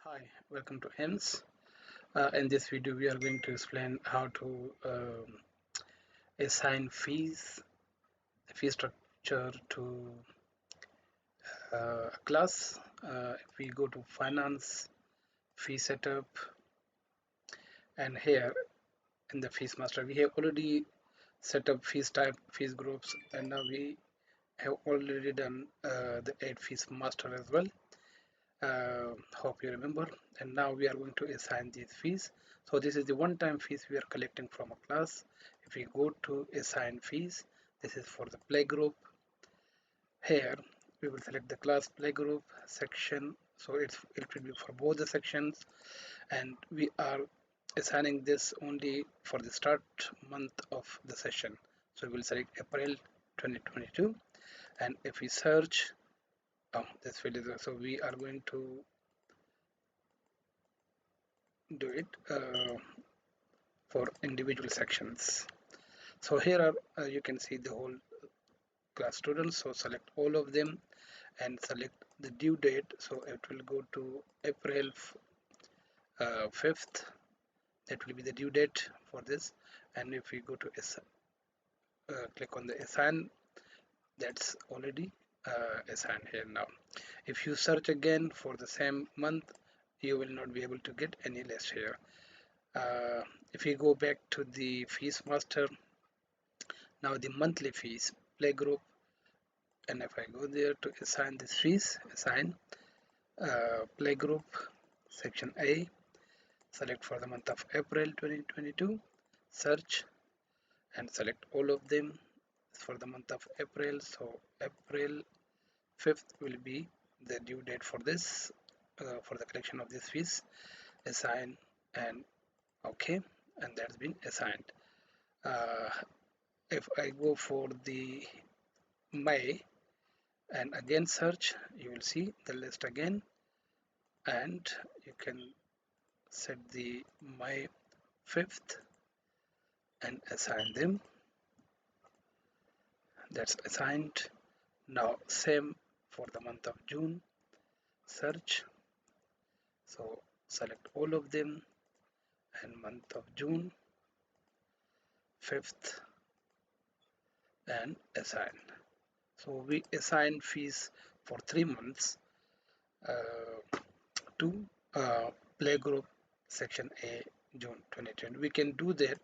Hi, welcome to HIMS. In this video, we are going to explain how to assign fees, fee structure to a class. If we go to finance, fee setup, and here in the fees master, we have already set up fees type, fees groups, and now we have already done the add fees master as well. Hope you remember. And now we are going to assign these fees. So this is the one-time fees we are collecting from a class. If we go to assign fees, this is for the playgroup. Here we will select the class playgroup section, so it will be for both the sections, and we are assigning this only for the start month of the session. So we will select April 2022, and if we search, this field is, so we are going to do it for individual sections. So here are you can see the whole class students, so select all of them and select the due date, so it will go to April 5th. That will be the due date for this. And if we go to click on the assign, that's already assigned here. Now if you search again for the same month, you will not be able to get any list here. If we go back to the fees master, now the monthly fees playgroup, and if I go there to assign this fees, assign playgroup section A, select for the month of April 2022, search and select all of them for the month of April. So April 5th will be the due date for this, for the collection of these fees. Assign and okay, and that's been assigned. uh, if I go for the May and again search, you will see the list again, and you can set the May 5th and assign them. That's assigned. Now same for the month of June, search, so select all of them and month of June 5th and assign. So we assign fees for 3 months uh, to playgroup section A June 2020. We can do that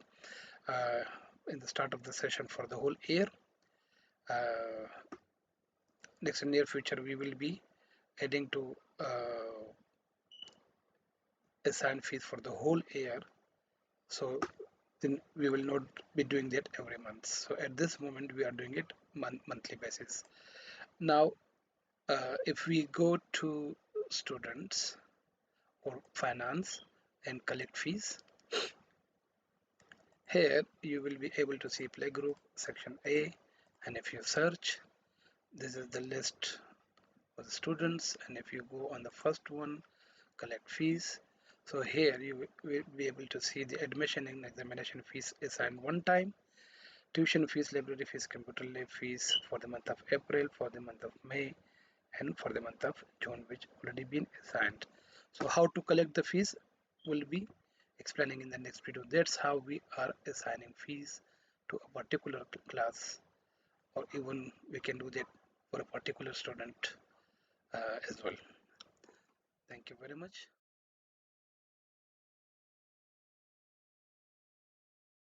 uh, in the start of the session for the whole year. uh, Next, in near future, we will be adding to assign fees for the whole year, so then we will not be doing that every month. So at this moment we are doing it monthly basis. Now if we go to students or finance and collect fees, here you will be able to see playgroup section A, and if you search, this is the list for the students, and if you go on the first one, collect fees, so here you will be able to see the admission and examination fees assigned one time, tuition fees, library fees, computer lab fees for the month of April, for the month of May, and for the month of June, which already been assigned. So how to collect the fees will be explaining in the next video. That's how we are assigning fees to a particular class, or even we can do that for a particular student as well. Thank you very much.